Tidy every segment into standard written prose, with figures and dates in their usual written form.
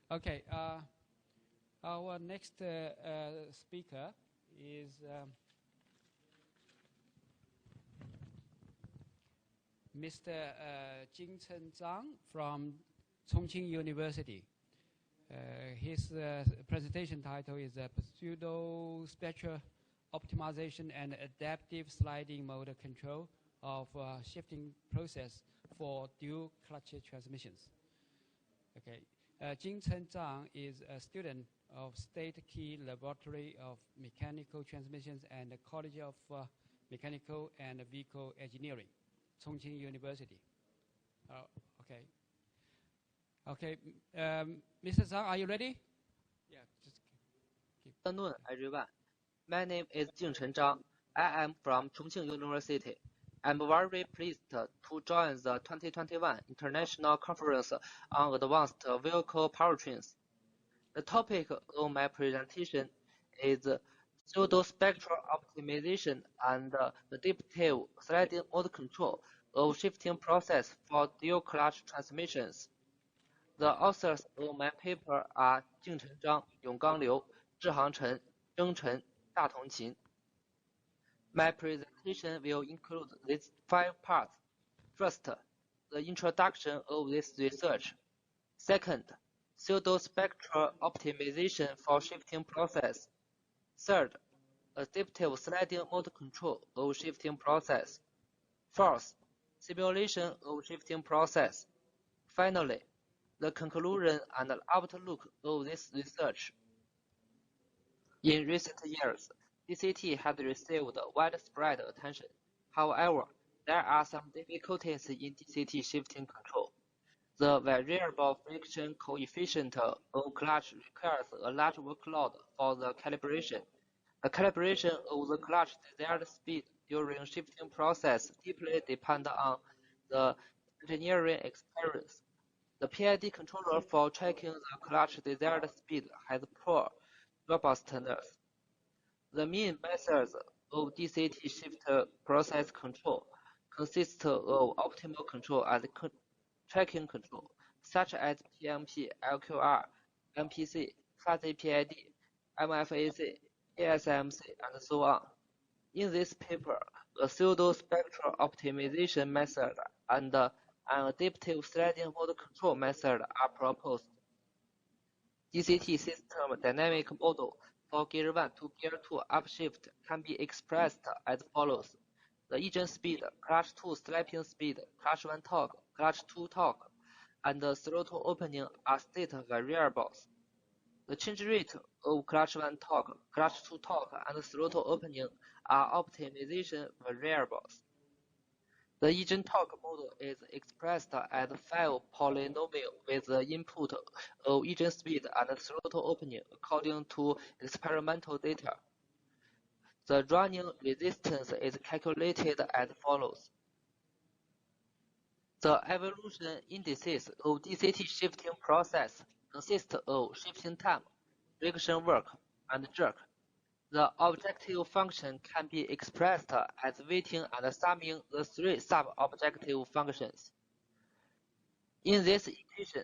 Okay, our next speaker is Mr. Jingchen Zhang from Chongqing University. His presentation title is Pseudo-spectral optimization and adaptive sliding mode control of shifting process for dual clutch transmissions. Okay, Jingchen Zhang is a student of State Key Laboratory of Mechanical Transmissions and the College of Mechanical and Vehicle Engineering, Chongqing University. Okay. Okay, Mr. Zhang, are you ready? Yeah, just keep. Good afternoon, everyone. My name is Jingchen Zhang. I am from Chongqing University. I'm very pleased to join the 2021 International Conference on Advanced Vehicle Powertrains. The topic of my presentation is pseudo-spectral optimization and adaptive sliding mode control of shifting process for dual clutch transmissions. The authors of my paper are Jingchen Zhang, Yonggang Liu, Zhihang Chen, Zheng Chen, Datong Qin. My presentation will include these 5 parts. First, the introduction of this research. Second, pseudo-spectral optimization for shifting process. Third, adaptive sliding mode control of shifting process. Fourth, simulation of shifting process. Finally, the conclusion and outlook of this research. In recent years, DCT has received widespread attention. However, there are some difficulties in DCT shifting control. The variable friction coefficient of clutch requires a large workload for the calibration. The calibration of the clutch desired speed during shifting process deeply depends on the engineering experience. The PID controller for tracking the clutch desired speed has poor robustness. The main methods of DCT shift process control consist of optimal control and tracking control, such as PMP, LQR, MPC, fuzzy PID, MFAC, ASMC, and so on. In this paper, a pseudo-spectral optimization method and an adaptive sliding mode control method are proposed. DCT system dynamic model for Gear 1 to Gear 2 upshift can be expressed as follows. The engine speed, clutch 2 slapping speed, clutch 1 torque, clutch 2 torque, and the throttle opening are state variables. The change rate of clutch 1 torque, clutch 2 torque, and throttle opening are optimization variables. The engine torque model is expressed as 5 polynomial with the input of engine speed and throttle opening according to experimental data. The running resistance is calculated as follows. The evolution indices of DCT shifting process consist of shifting time, friction work, and jerk. The objective function can be expressed as weighting and summing the 3 sub-objective functions. In this equation,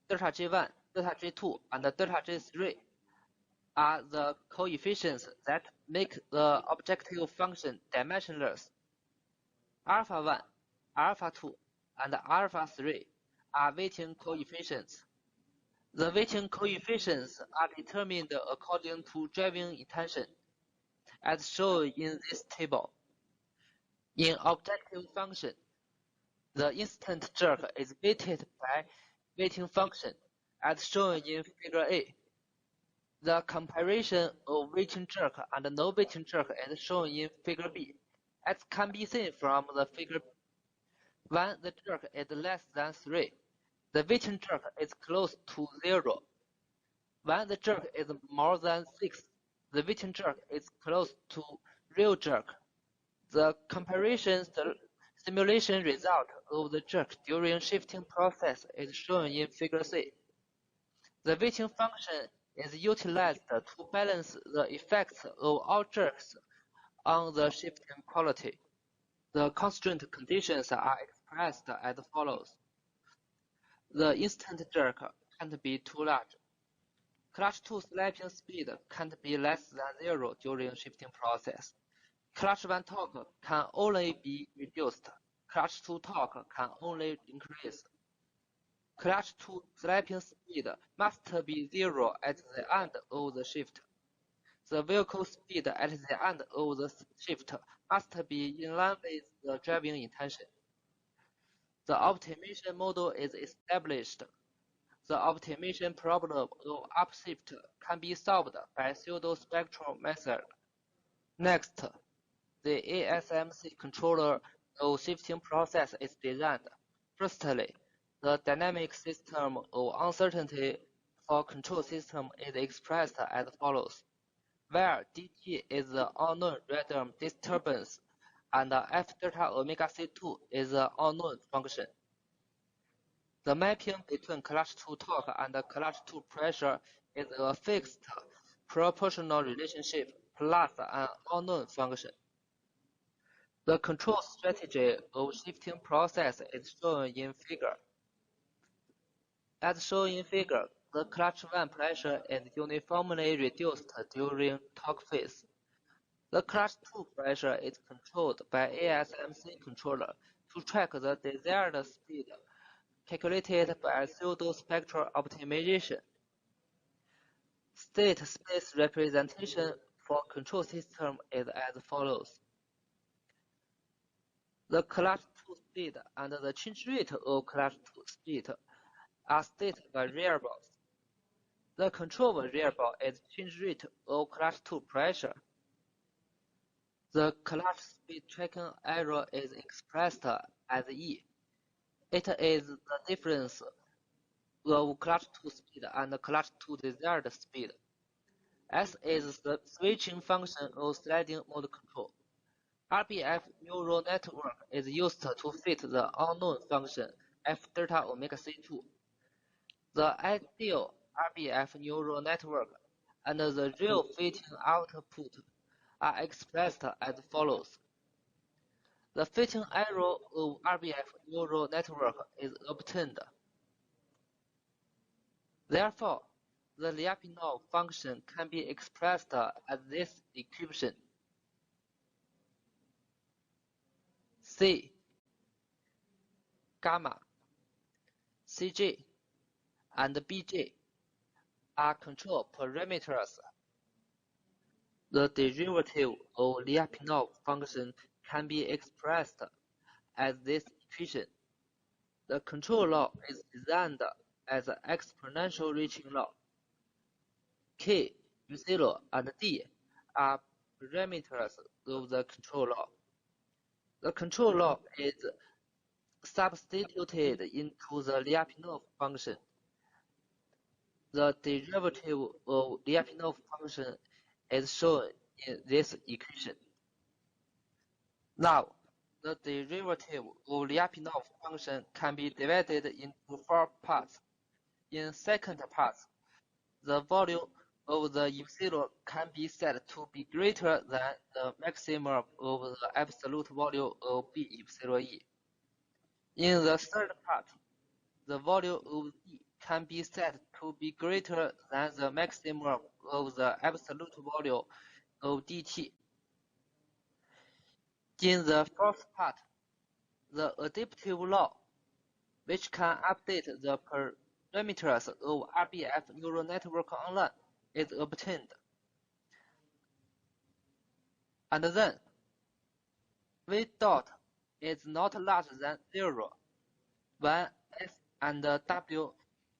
delta G1, delta G2, and delta G3 are the coefficients that make the objective function dimensionless. Alpha 1, alpha 2, and alpha 3 are weighting coefficients. The weighting coefficients are determined according to driving intention, as shown in this table. In objective function, the instant jerk is weighted by weighting function, as shown in Figure A. The comparison of weighting jerk and no weighting jerk is shown in Figure B, as can be seen from the figure. When the jerk is less than 3, the weighting jerk is close to 0. When the jerk is more than 6, the weighting jerk is close to real jerk. The comparison simulation result of the jerk during shifting process is shown in Figure C. The weighting function is utilized to balance the effects of all jerks on the shifting quality. The constraint conditions are expressed as follows. The instant jerk can't be too large. Clutch 2 slipping speed can't be less than 0 during shifting process. Clutch 1 torque can only be reduced. Clutch 2 torque can only increase. Clutch 2 slipping speed must be 0 at the end of the shift. The vehicle speed at the end of the shift must be in line with the driving intention. The optimization model is established. The optimization problem of upshift can be solved by pseudo-spectral method. Next, the ASMC controller of shifting process is designed. Firstly, the dynamic system of uncertainty for control system is expressed as follows, where dt is the unknown random disturbance and f delta omega c2 is the unknown function. The mapping between clutch 2 torque and clutch 2 pressure is a fixed proportional relationship plus an unknown function. The control strategy of shifting process is shown in figure. As shown in figure, the clutch 1 pressure is uniformly reduced during torque phase. The clutch 2 pressure is controlled by ASMC controller to track the desired speed calculated by pseudo-spectral optimization. State space representation for control system is as follows. The clutch 2 speed and the change rate of clutch 2 speed are state variables. The control variable is change rate of clutch 2 pressure. The clutch speed tracking error is expressed as E. It is the difference of clutch 2 speed and clutch 2 desired speed. S is the switching function of sliding mode control. RBF neural network is used to fit the unknown function f delta omega c2. The ideal RBF neural network and the real fitting output are expressed as follows. The fitting error of RBF neural network is obtained. Therefore, the Lyapunov function can be expressed as this equation. C, gamma, Cj, and Bj are control parameters. The derivative of Lyapunov function can be expressed as this equation. The control law is designed as an exponential reaching law. K, U0, and D are parameters of the control law. The control law is substituted into the Lyapunov function. The derivative of Lyapunov function is shown in this equation. Now, the derivative of Lyapunov function can be divided into 4 parts. In second part, the volume of the epsilon can be set to be greater than the maximum of the absolute volume of B epsilon E. In the third part, the volume of D can be set to be greater than the maximum of the absolute volume of dt. In the fourth part, the additive law, which can update the parameters of RBF neural network online, is obtained. And then, V dot is not larger than 0 when S and W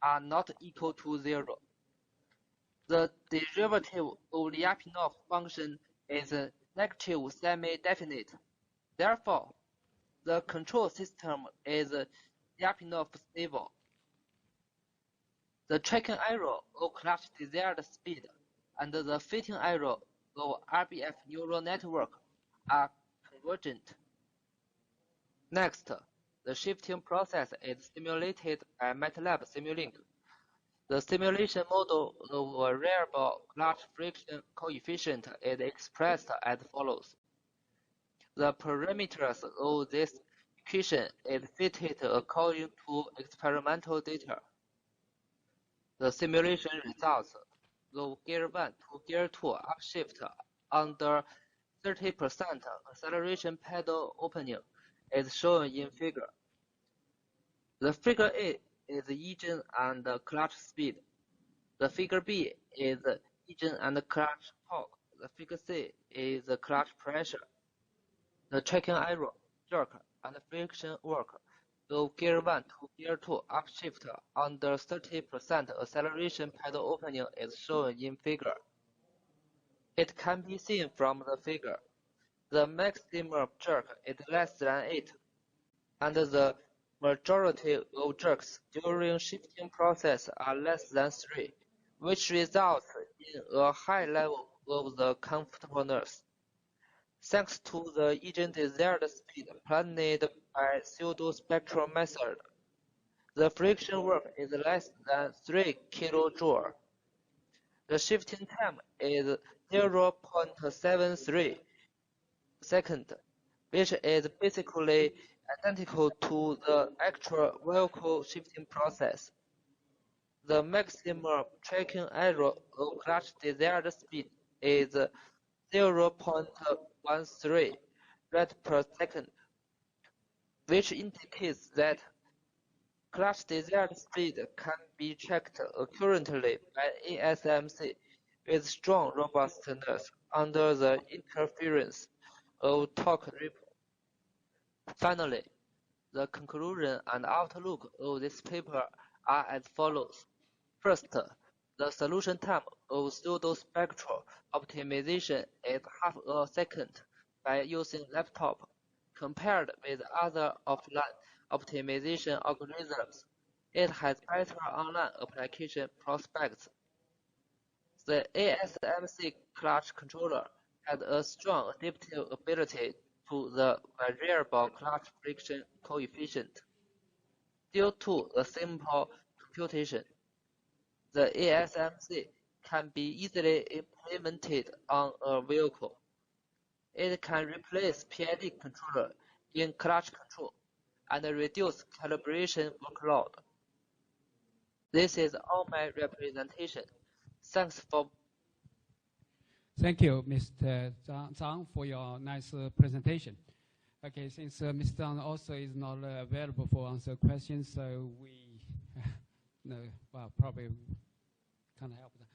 are not equal to 0. The derivative of Lyapunov function is negative semi-definite. Therefore, the control system is Lyapunov stable. The tracking error of clutch desired speed and the fitting error of RBF neural network are convergent. Next, the shifting process is simulated by MATLAB Simulink. The simulation model of a variable clutch friction coefficient is expressed as follows. The parameters of this equation is fitted according to experimental data. The simulation results of Gear 1 to Gear 2 upshift under 30% acceleration pedal opening is shown in figure. The figure A is engine and clutch speed. The figure B is engine and clutch torque. The figure C is clutch pressure. The tracking error, jerk, and friction work of Gear 1 to Gear 2 upshift under 30% acceleration pedal opening is shown in figure. It can be seen from the figure. The maximum jerk is less than 8, and the majority of jerks during shifting process are less than 3, which results in a high level of the comfortableness. Thanks to the engine desired speed planned by pseudo-spectral method, the friction work is less than 3 kJ. The shifting time is 0.73 seconds, which is basically identical to the actual vehicle shifting process. The maximum tracking error of clutch desired speed is 0.13 rad per second, which indicates that clutch desired speed can be tracked accurately by ASMC with strong robustness under the interference of torque ripple. Finally, the conclusion and outlook of this paper are as follows. First, the solution time of pseudo-spectral optimization is half a second by using laptop, compared with other offline optimization algorithms. It has better online application prospects. The ASMC clutch controller has a strong adaptive ability to the variable clutch friction coefficient. Due to a simple computation, the ASMC can be easily implemented on a vehicle. It can replace PID controller in clutch control and reduce calibration workload. This is all my representation. Thanks for. Thank you, Mr. Zhang, for your nice presentation. Okay, since Mr. Zhang also is not available for answer questions, so we, no, well, probably can't help that.